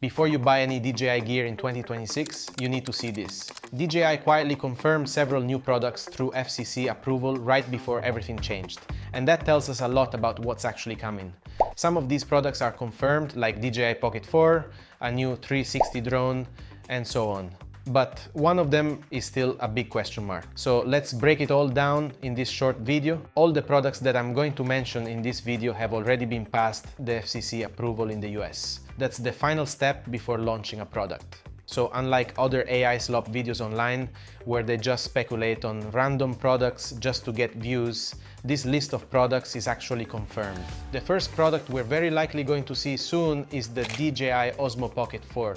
Before you buy any DJI gear in 2026, you need to see this. DJI quietly confirmed several new products through FCC approval right before everything changed, and that tells us a lot about what's actually coming. Some of these products are confirmed, like DJI Pocket 4, a new 360 drone, and so on. But one of them is still a big question mark. So let's break it all down in this short video. All the products that I'm going to mention in this video have already been passed the FCC approval in the US. That's the final step before launching a product. So unlike other AI slop videos online, where they just speculate on random products just to get views, this list of products is actually confirmed. The first product we're very likely going to see soon is the DJI Osmo Pocket 4.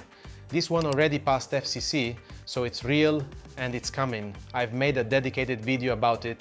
This one already passed FCC, so it's real and it's coming. I've made a dedicated video about it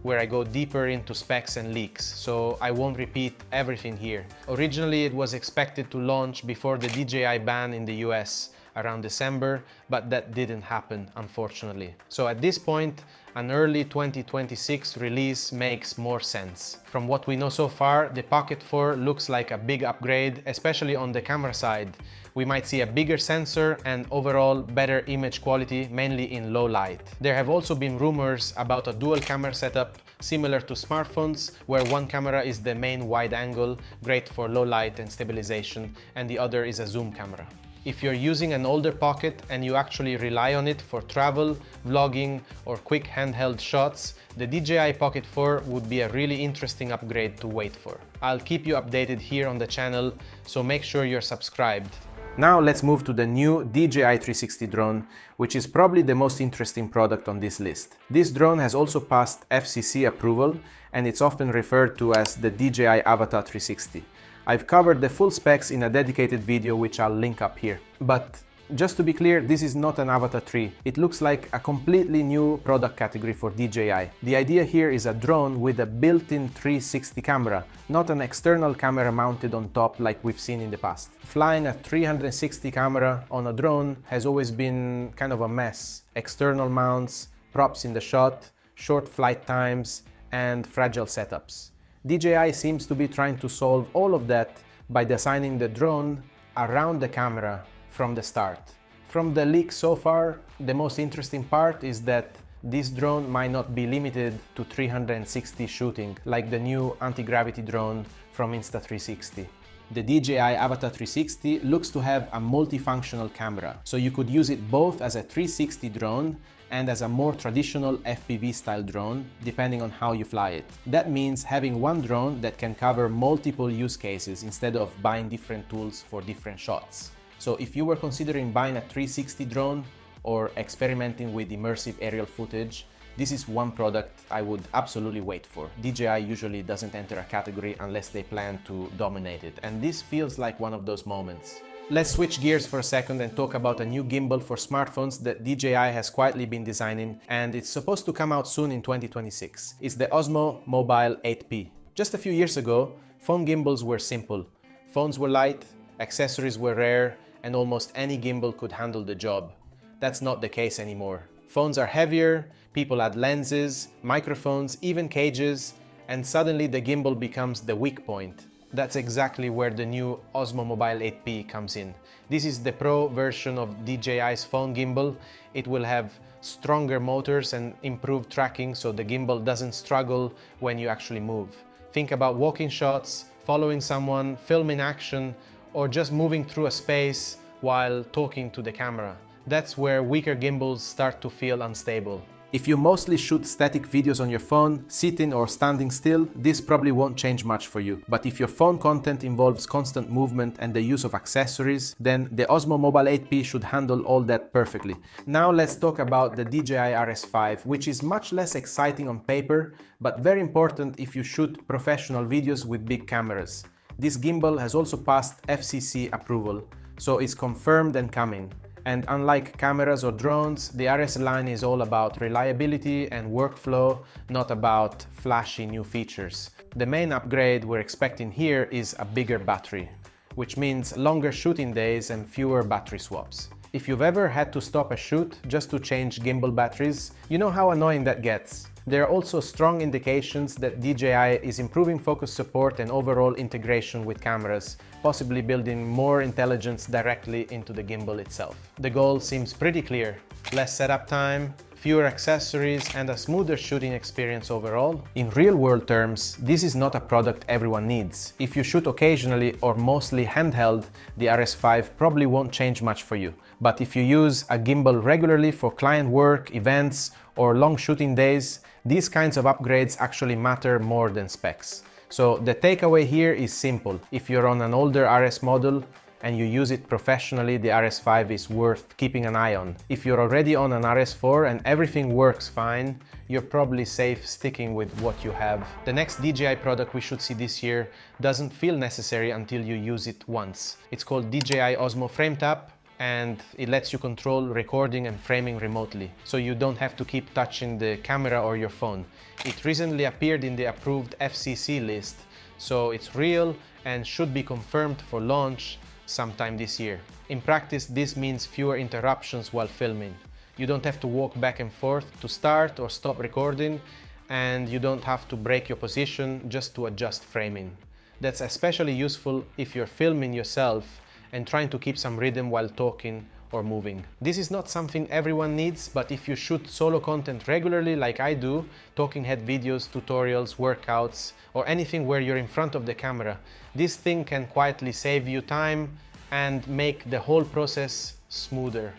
where I go deeper into specs and leaks, so I won't repeat everything here. Originally, it was expected to launch before the DJI ban in the US around December, but that didn't happen, unfortunately. So at this point, an early 2026 release makes more sense. From what we know so far, the Pocket 4 looks like a big upgrade, especially on the camera side. We might see a bigger sensor and overall better image quality, mainly in low light. There have also been rumors about a dual camera setup similar to smartphones, where one camera is the main wide angle, great for low light and stabilization, and the other is a zoom camera. If you're using an older Pocket and you actually rely on it for travel, vlogging, or quick handheld shots, the DJI Pocket 4 would be a really interesting upgrade to wait for. I'll keep you updated here on the channel, so make sure you're subscribed. Now let's move to the new DJI 360 drone, which is probably the most interesting product on this list. This drone has also passed FCC approval, and it's often referred to as the DJI Avata 360. I've covered the full specs in a dedicated video which I'll link up here. But just to be clear, this is not an Avata 3. It looks like a completely new product category for DJI. The idea here is a drone with a built-in 360 camera, not an external camera mounted on top like we've seen in the past. Flying a 360 camera on a drone has always been kind of a mess. External mounts, props in the shot, short flight times, and fragile setups. DJI seems to be trying to solve all of that by designing the drone around the camera from the start. From the leak so far, the most interesting part is that this drone might not be limited to 360 shooting like the new anti-gravity drone from Insta360. The DJI Avata 360 looks to have a multifunctional camera, so you could use it both as a 360 drone and as a more traditional FPV style drone, depending on how you fly it. That means having one drone that can cover multiple use cases instead of buying different tools for different shots. So if you were considering buying a 360 drone or experimenting with immersive aerial footage, this is one product I would absolutely wait for. DJI usually doesn't enter a category unless they plan to dominate it, and this feels like one of those moments. Let's switch gears for a second and talk about a new gimbal for smartphones that DJI has quietly been designing, and it's supposed to come out soon in 2026. It's the Osmo Mobile 8P. Just a few years ago, phone gimbals were simple. Phones were light, accessories were rare, and almost any gimbal could handle the job. That's not the case anymore. Phones are heavier, people add lenses, microphones, even cages, and suddenly the gimbal becomes the weak point. That's exactly where the new Osmo Mobile 8P comes in. This is the pro version of DJI's phone gimbal. It will have stronger motors and improved tracking, so the gimbal doesn't struggle when you actually move. Think about walking shots, following someone, filming action, or just moving through a space while talking to the camera. That's where weaker gimbals start to feel unstable. If you mostly shoot static videos on your phone, sitting or standing still, this probably won't change much for you. But if your phone content involves constant movement and the use of accessories, then the Osmo Mobile 8P should handle all that perfectly. Now let's talk about the DJI RS5, which is much less exciting on paper, but very important if you shoot professional videos with big cameras. This gimbal has also passed FCC approval, so it's confirmed and coming. And unlike cameras or drones, the RS line is all about reliability and workflow, not about flashy new features. The main upgrade we're expecting here is a bigger battery, which means longer shooting days and fewer battery swaps. If you've ever had to stop a shoot just to change gimbal batteries, you know how annoying that gets. There are also strong indications that DJI is improving focus support and overall integration with cameras, possibly building more intelligence directly into the gimbal itself. The goal seems pretty clear: less setup time, fewer accessories, and a smoother shooting experience overall. In real-world terms, this is not a product everyone needs. If you shoot occasionally or mostly handheld, the RS5 probably won't change much for you. But if you use a gimbal regularly for client work, events, or long shooting days, these kinds of upgrades actually matter more than specs. So the takeaway here is simple. If you're on an older RS model and you use it professionally, the RS5 is worth keeping an eye on. If you're already on an RS4 and everything works fine, you're probably safe sticking with what you have. The next DJI product we should see this year doesn't feel necessary until you use it once. It's called DJI Osmo FrameTap, and it lets you control recording and framing remotely, so you don't have to keep touching the camera or your phone. It recently appeared in the approved FCC list, so it's real and should be confirmed for launch sometime this year. In practice, this means fewer interruptions while filming. You don't have to walk back and forth to start or stop recording, and you don't have to break your position just to adjust framing. That's especially useful if you're filming yourself and trying to keep some rhythm while talking or moving. This is not something everyone needs, but if you shoot solo content regularly like I do, talking head videos, tutorials, workouts, or anything where you're in front of the camera, this thing can quietly save you time and make the whole process smoother.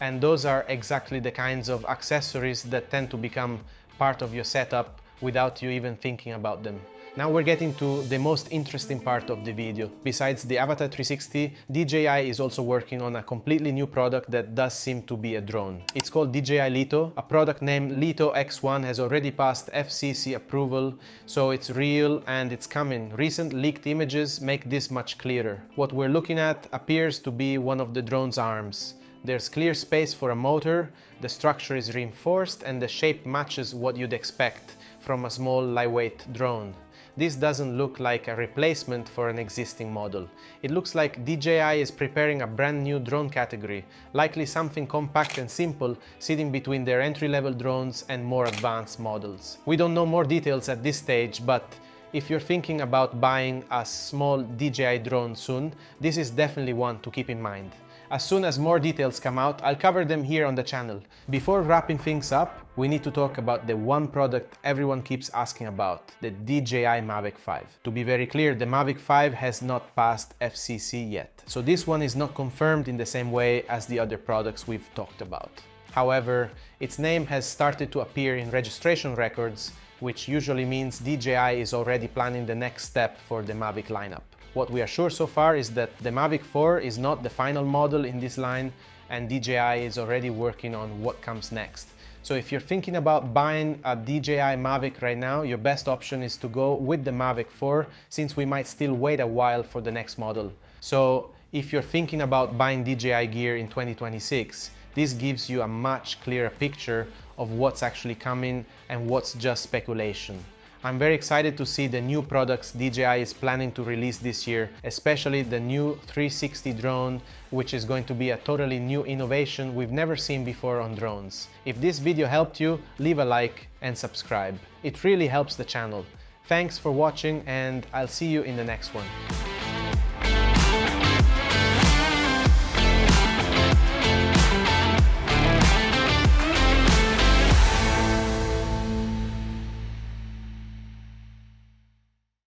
And those are exactly the kinds of accessories that tend to become part of your setup without you even thinking about them. Now we're getting to the most interesting part of the video. Besides the Avata 360, DJI is also working on a completely new product that does seem to be a drone. It's called DJI Lito. A product named Leto X1 has already passed FCC approval, so it's real and it's coming. Recent leaked images make this much clearer. What we're looking at appears to be one of the drone's arms. There's clear space for a motor, the structure is reinforced, and the shape matches what you'd expect from a small, lightweight drone. This doesn't look like a replacement for an existing model. It looks like DJI is preparing a brand new drone category, likely something compact and simple, sitting between their entry-level drones and more advanced models. We don't know more details at this stage, but if you're thinking about buying a small DJI drone soon, this is definitely one to keep in mind. As soon as more details come out, I'll cover them here on the channel. Before wrapping things up, we need to talk about the one product everyone keeps asking about, the DJI Mavic 5. To be very clear, the Mavic 5 has not passed FCC yet, so this one is not confirmed in the same way as the other products we've talked about. However, its name has started to appear in registration records, which usually means DJI is already planning the next step for the Mavic lineup. What we are sure so far is that the Mavic 4 is not the final model in this line, and DJI is already working on what comes next. So if you're thinking about buying a DJI Mavic right now, your best option is to go with the Mavic 4, since we might still wait a while for the next model. So if you're thinking about buying DJI gear in 2026, this gives you a much clearer picture of what's actually coming and what's just speculation. I'm very excited to see the new products DJI is planning to release this year, especially the new 360 drone, which is going to be a totally new innovation we've never seen before on drones. If this video helped you, leave a like and subscribe. It really helps the channel. Thanks for watching, and I'll see you in the next one.